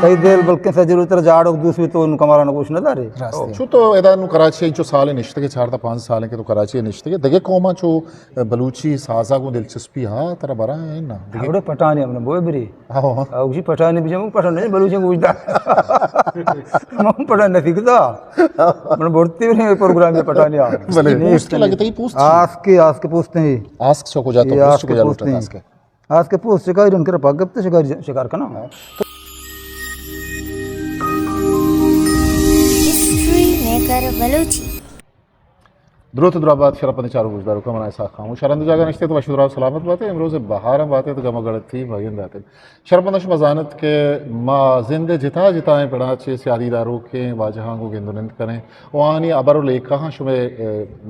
कई देर बल्कि सजरू तर जाड़ो दूसरी तो उन कमारा कुछ न दारे चो तो एदानु कराची चो साल निश्ते के 4 5 साल के तो कराची निश्ते के दगे कोमा चो बलूची साजा को दिलचस्पी हाँ तरह बरा है ना थोड़े पठानी हमने बोए बिरी हाँ उसी पठानी भी जम पठान नहीं बलूची पूछता हम पठान नहीं सीखता मैंने बोलती भी नहीं प्रोग्राम में पठानी आ भले पूछ के लगता ही पूछ आज के पूछते हैं आस्क सो को जातो पूछ को जातो आस्क आज के पूछ शिकारी उनके भाग्य तो शिकार का ना द्रोत द्राबाद शरापने चारों गुजदारों का मना ऐसा खाऊं शरंद जागा निश्चित तो बशुराव सलामत बातें इमरोज़ बहारम बातें तो गमा गलत थी भागीन दाते शरपनश मजानत के माँ जिंदे जिता जिताएं पढ़ा चे सियादीदारों के वाजहां को गेंदुनंद करें वानी अबरो लेखा हाँ शुमे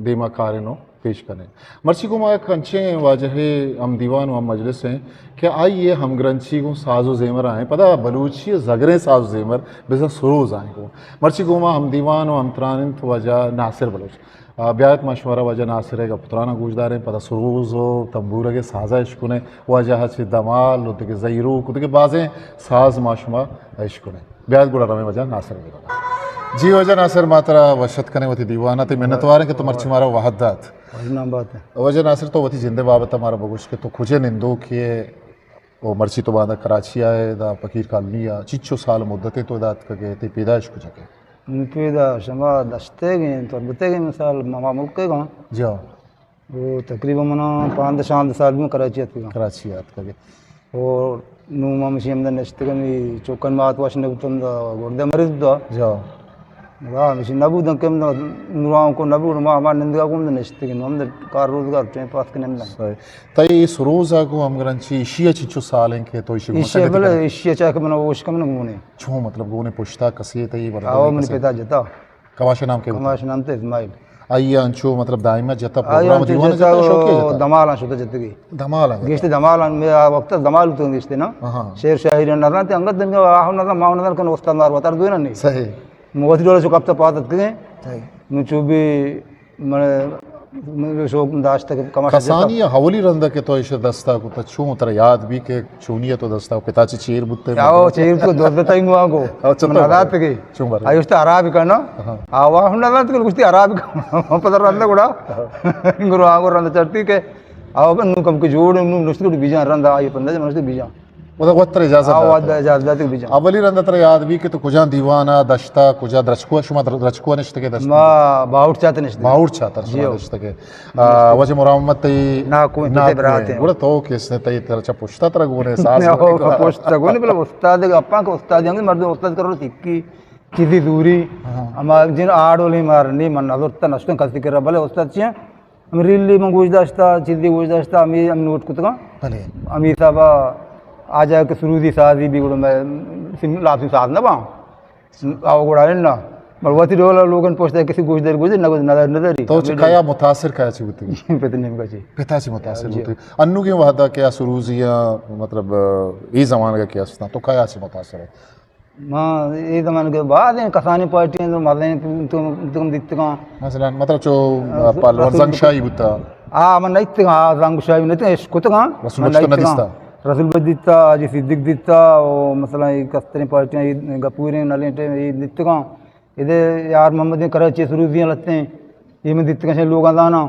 देमा कारिनो पेश करें मर्ची को माँ कंचे वाजहे हम दीवान व मजलिस हैं कि आइए हम ग्रंथी को साजो ज़ेमर आए पता बलूची ज़गरे साजो ज़ेमर बिज़ा सरोज़ आए को मर्ची को माँ हम दीवान व हम त्रानित वजह नासिर बलूच ब्यात मशवरा वजह नासिर का पुत्राना गुजदार पता सरोज़ तंबूर के साजा इश्कुने वजह से दमाल उत के ज़ईरू कुत के बाज़ें साज माशुमा इश्कुने ब्यात गुड़ा रमे वजह नासिर जी वजह नासिर मात्रा वशत कने वती दीवाना ते मेहनतवार के तो मर्ची मारा वहदात बात है वजह नासिर तो वती जिंदे बाबत हमारा बगुश के तो खुजे निंदो किए वो मर्ची तो बांधा कराची आए दा फकीर कॉलोनी आ चिच्चो साल मुद्दते तो दात के ते पैदाइश को जगह पैदा शमा दस्ते गए तो बते गए मिसाल मामा मुल्क के गाँव जाओ वो तकरीबन मना 5 साल में कराची आती कराची आत के और नूमा मशीम द नेस्ट कमी चौकन मात वाशने उतन द गोर्दे मरीज द जाओ वाह मशीन नबू द केम द नुराओं को नबू मा मा निंदगा को नेस्ट के हम द कार रोजगार टे पास के नेम सही तई सरोजा को हम ग्रंथी इशिया चिच्चो साल के तो इशिया बले इशिया चाह के मना वो उसका मना गुने छो मतलब गोने पुछता कसी तई बरा आओ मन पैदा जता कमाश नाम के कमाश नाम ते इस्माइल आइए अंचो मतलब दाइमा जता प्रोग्राम दीवान जता शौकी जता दमाल शुद्ध जतगी धमाल गेस्ते दमाल में वक्त दमाल तो गेस्ते ना शेर शाहिर नरना ते अंगद दिन आह नरना माव नरना कन उस्ताद मार बता दो ना नहीं सही मोती डोले चुकाप तो पात के नुचु भी मने शोक दाश्त के कमाश कसानी हवली रंदा के तो इश दस्ता को तछू तर याद भी के चूनिया तो दस्ता पिताची चेर बुत्ते आओ चेर को दो बताई मुआगो नदात के चुंबर आयुष्ता अराबी करना आवा नदात के कुछ अराबी पता रंदा गुड़ा गुरु आगो रंदा चढ़ती के आओ नु कम के जोड़ नु नुस्ती को बीजा रंदा आये पंदा नुस्ती बीजा मतलब वत्र इजाजत के बीजा अवली रंदा तर याद भी के तो कुजा दीवाना दस्ता कुजा द्रचकुआ शुमा द्रचकुआ निश्त के दस्ता मा बाउट चाहते निश्त बाउट चाहता निश्त के वजह मुरामत तई ना कोई ते बराते गुड़ा तो किसने तई तरचा पुछता तर गोने सास पुछता गोने बला उस्ताद अपा को उस्ताद यंग मर्द उस्ताद करो सिक्की किसी दूरी हमार जिन आड़ोली मारनी मन नजर नष्ट कसी कर भले उस्ताद छे हम रिल्ली में गुज दस्ता चिद्दी गुज दस्ता हम नोट कुतगा भले अमी साहब आ जाए के शुरू दी साजी भी गुड़ मैं लाभ साथ ना पाऊँ आओ गुड़ा ना बलवती डोला लोगन पोछते किसी गुज देर गुजर नजर नजर तो चिकाया मुतासिर का ची होती पता नहीं का पिता ची मुतासिर होती अन्नू की वहदा क्या सुरूजिया मतलब ये जमाने का क्या था तो क्या ची मुतासिर है माँ ये जमाने के बाद हैं कसानी पार्टियाँ तो मरने तुम दिखते कहाँ मसलन मतलब जो पलवर जंगशाही बुता मन नहीं थे जंगशाही नहीं थे इसको तो कहाँ रसूल भाई दिता जी सिद्दीक दिता और मसला ये कस्तरी पार्टियाँ ये गपूरे नले ये दिखते कहाँ इधर यार मोहम्मद ने कराची शुरू दिया लगते हैं ये में दिखते कहाँ लोग आना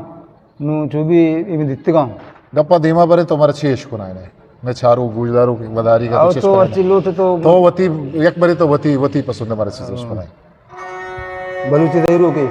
नु जो भी ये में दिखते कहाँ गप्पा धीमा बरे तुम्हारा छेश को ना है मैं चारों गुजदारों की बदारी का तो अच्छी लोट तो वती एक बारी तो वती पसंद है हमारे चीज़ उसको नहीं बलूची दहीरों के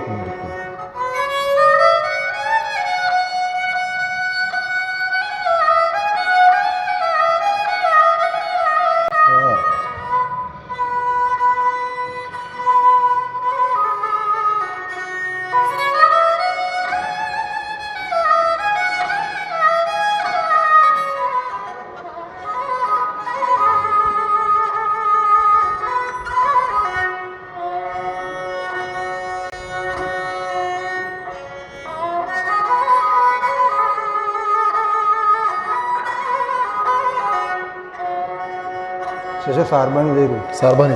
शेष सारबानी दे रू सारबानी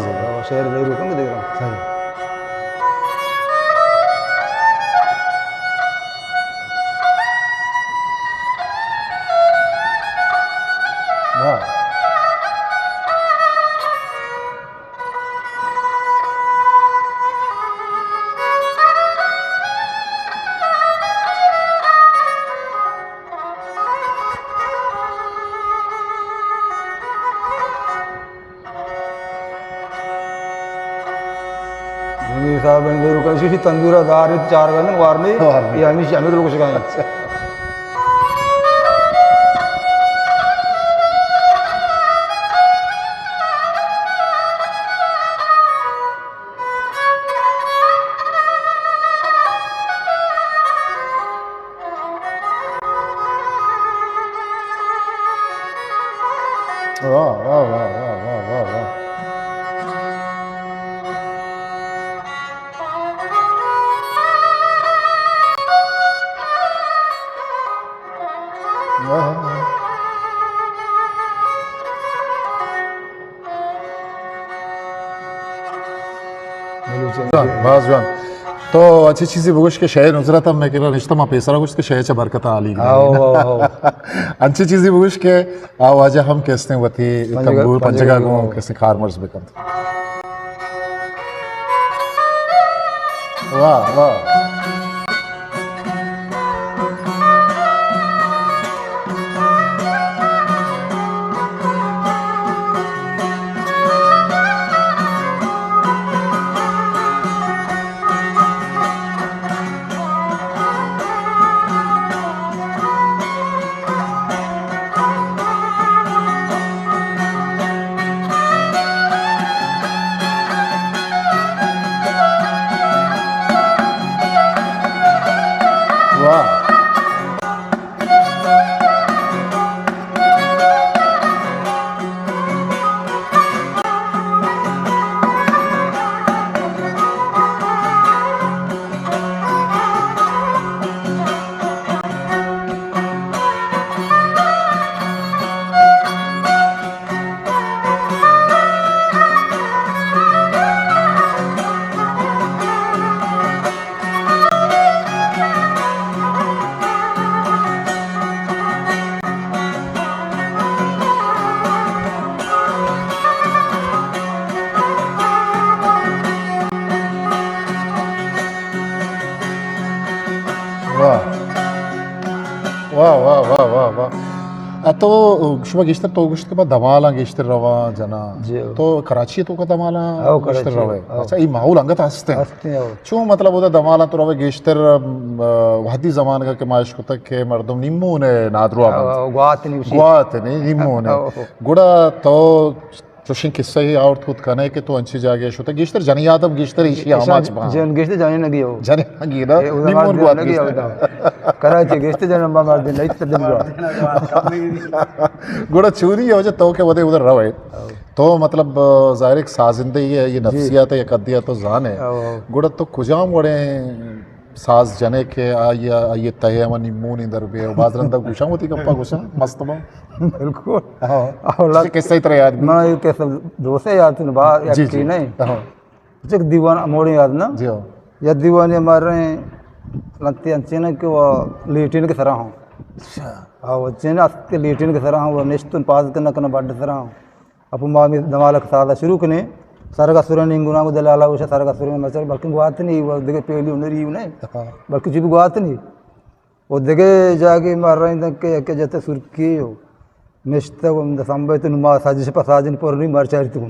शेर दे रू कम दे रहा सही वाह सी तंदूरा दार 4 गंदन वारने ये हमेशा हमें लोग शिकायत वाह वाह वाह वाह वाह वाह वाह बस जान तो अच्छी चीज़ी बगुश के शहर नुजरत हम मैं कह रिश्ता माँ पेसरा कुछ के शहर च बरकत आली अच्छी चीज़ी बगुश के आवाज हम कैसे वती तंबूर पंजगा को कैसे खारमर्स बेकंत वाह वाह वाह वाह वाह वाह वाह तो शुभ गेस्टर तो गुश्त के बाद दमाला गेस्टर रवा जना तो कराची तो का दमाला गेस्टर रवे अच्छा ये माहौल अंगत हंसते हैं क्यों मतलब उधर दमाला तो रवे गेस्टर वादी जमान का के मायश को तक के मर्दम निम्मू ने नादरो गुआत नहीं निम्मू ने गुड़ा तो चोशिंग किस्सा ही और खुद कने के तो अच्छी जागे शोता गेस्टर जनी यादव गेस्टर इशी आमाच बा जन गेस्टर जाने लगी हो जने लगी ना निम्मू गुआत लगी हो कराची गेस्टर जन मार दिन नहीं तदम गुड़ा चूरी हो जो तो के वदे उधर रवे तो मतलब जाहिर एक साजिंदे ये नफ्सियात है कदिया तो जान है गुड़ा तो कुजाम वड़े साज जने के ये तहे मन निम्मून इंदर बे बाजरंदा गुशा होती गप्पा गुशा मस्त बा बिल्कुल हां किस तरह याद मैं ये कैसे दोसे याद थी बा एक्चुअली नहीं जग दीवान मोड़े याद ना जी हां या दीवान हमारे लगते हैं ना कि वो लेटिन के तरह हूं अच्छा हां वो चेना के लेटिन के तरह वो नेस्तन पास करना करना बड़ तरह अब मामी दमालक सादा शुरू कने सरगा सुरन इंगुना को दलाला उसे सरगा सुरन में मचल बल्कि गुआत नहीं वो देखे पहली उन्हें रही नहीं बल्कि जी भी गुआत नहीं वो देखे जाके मार रहे हैं के जते सुरकी हो निश्चित वो संबंधित नुमा साजिश पसाजिन पर नहीं मार चारित को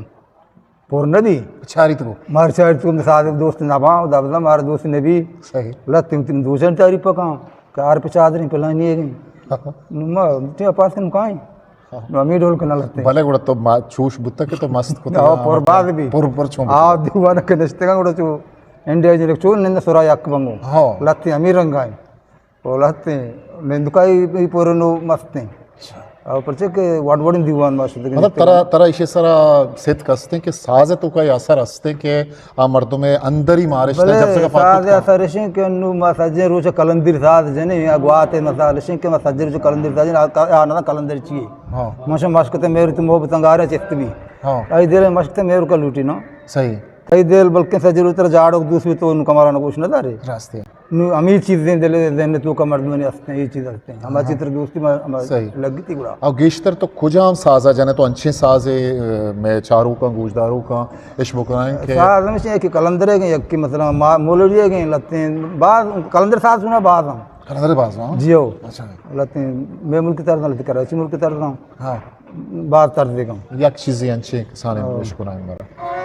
पर नदी चारित को मार चारित को सादे दोस्त नबा दबदा मार दोस्त ने भी सही ला तीन दूसरे तारीफ पका कार पे चादर पहला नहीं है नुमा ते पास कन काई नमी ढोल के ना लगते भले गुड़ा तो चूश बुत्ता के तो मस्त को हां पर बाद भी पर छो आ दीवाना के नस्ते का गुड़ा चो इंडिया जे चो निंद सुरा यक बंगो हां लत्ते अमीर रंगाई ओ लत्ते निंदुकाई पोरनो मस्ते और परचे के वाडवडिन दीवान माशुद मतलब तरह इसे सारा सेट कसते कि साज तो का असर हस्ते के आ मर्दों में अंदर ही मारिश जब से का साज असर से के नु मसजे रोज कलंदर साज जने या गुआते मसाल से के मसजे जो कलंदर साज आना कलंदर चाहिए हां मशम मशकते मेरे तुम मोहब्बत अंगारे चित भी हां आई देर मशकते मेरे का लूटी ना सही आई देर बल्कि सजर उतर जाड़ो दूसरी तो उन कमरा ना कुछ ना दारे रास्ते नु अमीर चीजें दिले देने तो का मर्द में हंसते हैं ये चीज हंसते हैं हमारी चित्र दोस्ती में लगी थी गुड़ा और गेश्तर तो खुजाम साजा जाने तो अच्छे साजे में चारों का गुजदारों का इश्क कराएं के साज में से कि कलंदर है कि मतलब मोलड़ी है कि लत्ते बाद कलंदर साज सुना बाद हम कलंदर बाज हां जियो अच्छा लत्ते मैं मुल्क तरह लत्ते कराची मुल्क तरह हां बात कर देगा एक चीज अच्छे साने इश्क कराएं मेरा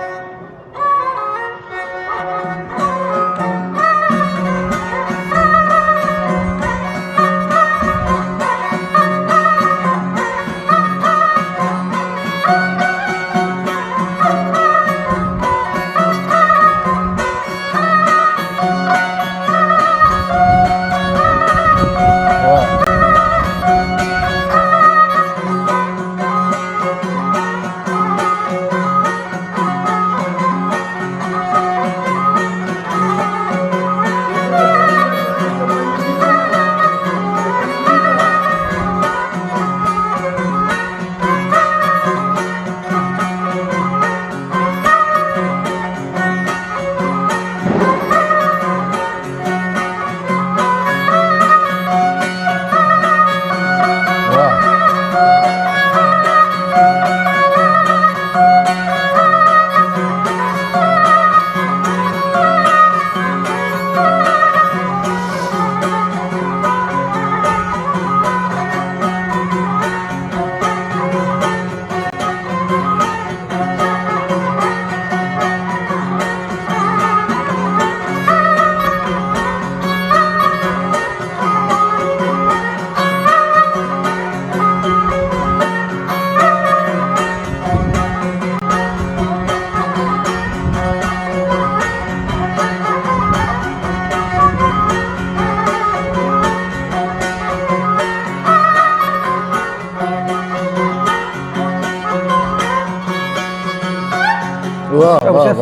वशा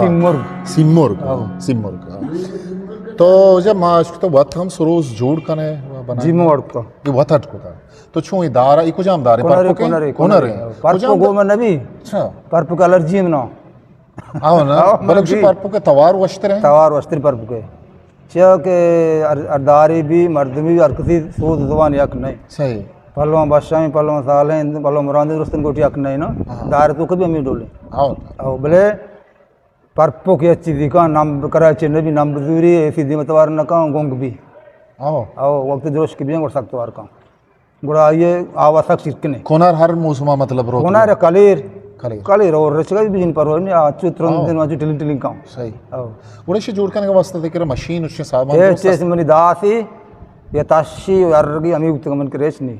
सिममुर्ग सिममुर्ग तो जब माश तो बहुत हम सरोज जोड़ कने बना जिमोर्ग को ये बहुत हट कोता तो छू दारा इको जाम दारे कोनरे परपो गो में नबी अच्छा परपो का एलर्जी में ना आओ ना बलक से परपो के तवार वस्त्र हैं तवार वस्त्र परपो के च के अरदारी भी मर्दमी हर किसी सोच जबान यक नहीं सही पलवा बादशाह पलवा साले पलवा मुराद रुस्तन गोटी यक नहीं ना दार तो कभी अमीर डोले आओ भले परपो की अच्छी दिखा नाम कराची ने भी नाम बजूरी सीधी मतवार न का गोंग भी आओ वक्त जोश की भी और सख्त वार का गुड़ा ये आवश्यक चिकने कोनार हर मौसमा मतलब रो कोनार कलेर और रचगा भी जिन पर हो ने आचु तुरंत दिन आचु टिलिंग का सही आओ गुड़ा से जोड़ करने का वास्ते देकर मशीन उसके सामान ये चेस मनी दासी ये ताशी अर्गी अमी उत मन के रेस नहीं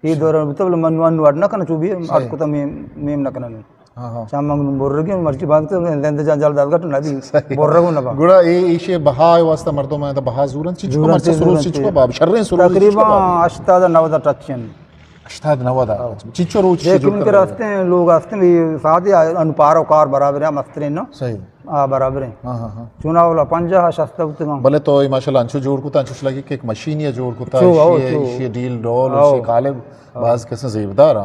ये दौरान मतलब मन वाडना कना चुबी आट को तो मेम न कना हाँ चामंग बोर्रगी मर्ची बांधते लेंदे जाल दाल गट नदी बोर्रगु न बा गुड़ा ये इशे बहा वास्ता मर्दों में तो बहा जूरन चिचको मर्चे सुरूर चिचको बाब शर्रें सुरूर तकरीबन 8 टचन अष्टाद नवदा चिचो रोज लेकिन के रास्ते लोग आस्ते में साथ ही अनुपारो कार बराबर है मस्तरे न सही बराबर है हाँ चुनाव वाला 50 सस्ता उतना भले तो माशाल्लाह अंशु जोड़ कुता अंशु लगी कि एक मशीन ये जोड़ कुता ये डील डॉल ये काले बाज कैसे जेबदार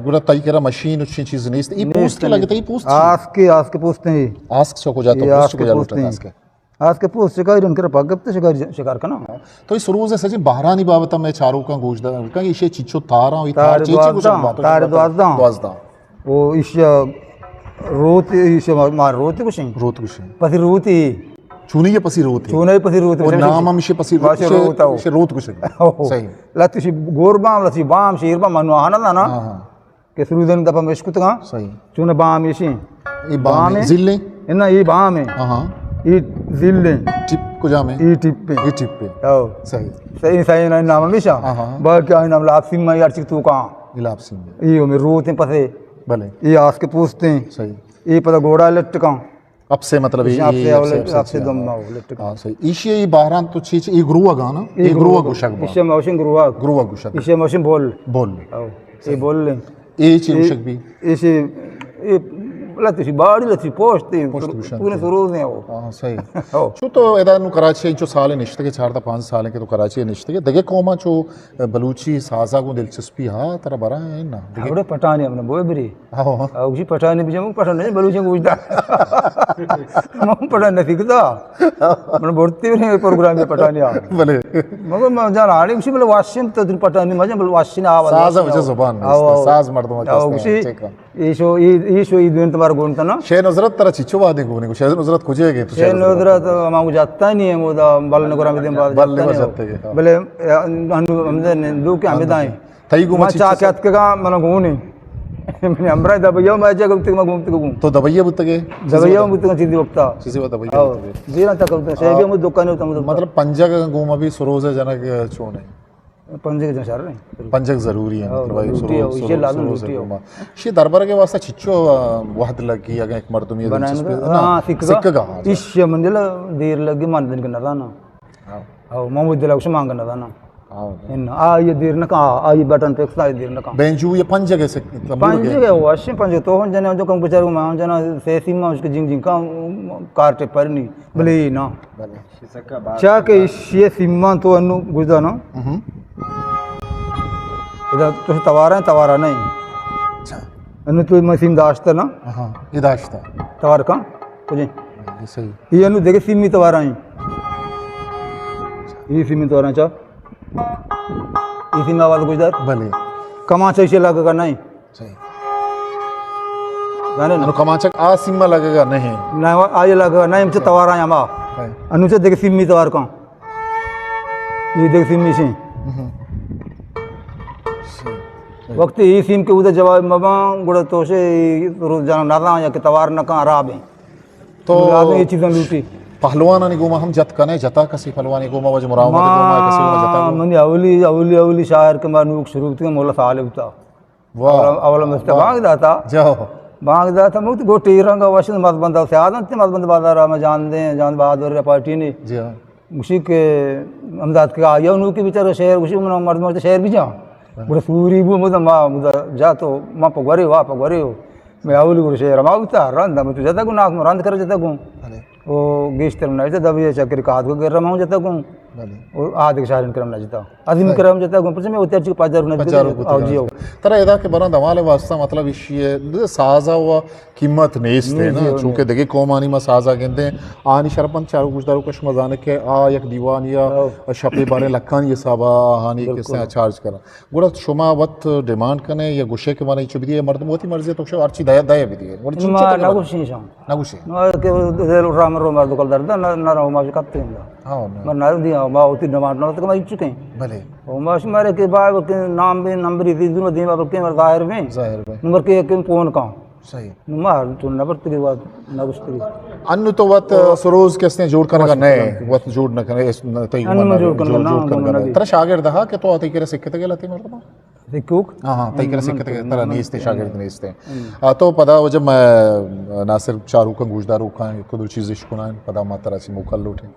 गुड़ा तई केरा मशीन उस चीज नहीं ये पोस्ट के लगता है पोस्ट आस के पूछते हैं आस्क चको जाता है पोस्ट को जाता है आज के पोस्ट शिकार उनके पगप तो शिकार का ना तो इस रोज से सजी बहरानी बाबत में चारों का गोश्त का ये चिचो तारा और तार चीची कुछ बात तार द्वाजदा वो इस रोत इस मार रोत कुछ पसी रोती चुनी के पसी रोती वो नाम हम इसे पसी रोत कुछ सही लतिशी गोरबाम लसी बाम शीरबाम मनवाहना था ना के सुरुदन दपा में इसको तो सही चुने बाम इसी ये बाम जिले इन्ना ये बाम है हाँ ये जिले टिप को जामे ये टिप पे आओ सही ना नाम हमेशा बाकी क्या नाम लापसी में यार चिक तू कहाँ लापसी में ये में रोते पसे भले ये आस के पूछते हैं सही ये पता घोड़ा लट का अब से मतलब आपसे दम ना लट का सही इशे ये बाहरान तो चीज ये गुरुआ गाना ये गुरुआ गुशक इशे मौसम गुरुआ गुशक इशे मौसम बोल ये बोल ले ये चीज गुशक भी इसे ये लती बाड़ी लती पोस्ट पूरे सुरूज ने वो हां सही शो तो एदानु कराची जो साल निश्चित के 4 5 साल के तो कराची निश्चित के दगे कोमा जो बलूची साजा को दिलचस्पी हां तेरा बरा है ना बड़े पठानी हमने बोए बरी हां जी पठानी भी हम पठान नहीं बलूची पूछता हम पठान नहीं सीखता मन बोलते भी प्रोग्राम में पठानी आ भले मगर मैं जान आड़ी उसी बोले वाशिन तो दिन पठानी मजे बोले वाशिन आवाज साजा वजह जुबान साज मर्दों का ये शो ये दिन गुण था ना शेर नजरत तरह चिचो वादे गुने को शेर नजरत खोजेगे तो शेर नजरत मांगू जाता नहीं है वो बल नगरा में दिन बल नगर जाते हैं भले हमने दो के हमें दाएं तई गुमा चा के हत के का मन घूने मैंने हमरा दबैया मैं जगह घूमते घूम तो दबैया बुतगे बुतगे सीधी वक्ता सीधी वक्ता दबैया जीना तक से भी दुकान होता मतलब पंजा का घूम अभी सरोज है जनक चोने पंजे के शहर नहीं पंजक जरूरी है मतलब ये लाजम ये दरबार के वास्ते चिच्चो वहद लगी अगर एक मर्दम ये हां सिक्का इस मंजिल देर लगी मान दिन करना था ना हां मोहम्मद दिला उसे मांगना था ना इन ये देर न का ये बटन पे एक्स्ट्रा देर न का बेंजू ये पंजे के से पंजे के वाश पंजे तो हम जने जो कम बेचारे मां जना से सीमा उसके जिंग जिंग का कार्टे पर नहीं भले ना चा के ये सीमा तो अनु गुजदा ना इधर तो तवारा नहीं अच्छा अनु तो मशीन दाश्ता ना हां ये दाश्ता तवार का कुछ ये सही ये अनु देखे सीमी तवारा है ये सीमी तवारा चा ये सीमा आवाज गुजर भले कमाचा इसे लगेगा नहीं सही जाने अनु कमाचा आ सीमा लगेगा नहीं ना आये लगेगा नहीं हमसे तवारा है हमा अनु से देखे सीमी तवार का ये देख सीमी से वक्त ये सीम के उधर जवाब मबा गुड़ा तो से जाना नादा या के तवार न का आराम है तो ये चीजें लूटी पहलवान ने गोमा हम जत कने जता कसी पहलवान गोमा वज मुरावत गोमा कसी जता मन अवली शायर के मानु शुरू के मोला साले उता वाह अवल मस्त भाग दाता जाओ भाग दाता मुक्त गोटी रंग वशन मत बंदा से आदत मत बंद बाजार में जान बहादुर पार्टी ने जी हां उसी के अमदाद के आया उन के बेचारे शहर उसी में मर्द शहर भी जा बड़ा सूरी वो मुदा जा तो मां पगवरे वा पगवरे हो मैं आवली गुरु शेर माउ ता रंदा मैं तुझे तक नाक में रंद कर जता को भले वो गेस्ट तरम ना जता दबे चक्कर का हाथ को गिर रहा हूं जता को भले वो आधे शारीन करम ना जता आदमी करम जता को पर मैं उतर ची 5000 ना आओ जियो तर एदा के बना दवाले वास्ता मतलब इशी साजा हुआ कीमत नेस्ते ना चूंकि देखे कोमानी में साजा कहते हैं आनी शरपन चारू गुजदारू कश मजाने के आ एक दीवान या शपे बारे लखान ये साबा हानी किसने चार्ज करा गुड़ा शुमा वक्त डिमांड करने या गुस्से के माने चुप दिए मर्द मोती मर्जी तो शो अर्ची दया दया भी दिए गुड़ा चुप चुप ना गुस्से शाम ना गुस्से ना के राम रो मार दुकान दर्द ना रो मार कत्ते हां मैं ना दिया बा उती डिमांड ना तो मैं चुके भले ओ माश मारे के बाद के नाम भी नंबर दी दूर दे बाबा के जाहिर में नंबर के फोन का सही मार तो नंबर के बाद ना कुछ अन्नु तो वत सरोज किसने जोड़ करने का नए वत जोड़ न करे इस तई जोड़ करना तेरा शागिर्द हा के तो आते करे सिक्के ते गेलती मर्दमा सिक्कुक हां तई करे सिक्के ते तेरा नीस्ते शागिर्द नीस्ते तो पता वो जब मैं नासिर चारू का गुजदारू का को दो चीज इश्क ना पता मा तरह से मुकल उठे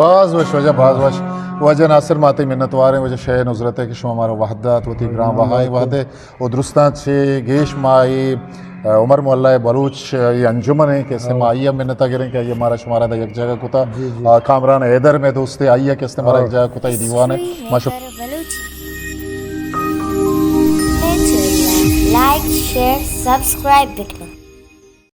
बाज वश वजह बाज वश वजह नासिर माते मिन्नत वारे वजह शय नुजरत है कि शुमा हमारा वहदत वती ग्राम वहाई वहदे ओ दुरुस्तान छे गेश माई उमर मोहल्ला बलूच ये अंजुमन है कैसे माइया मिन्नत गिरे कि ये हमारा शुमारा दा एक जगह कुता कामरान हैदर में दोस्ते आइया कैसे हमारा एक जगह कुता ये दीवान है माशा like, share, subscribe it.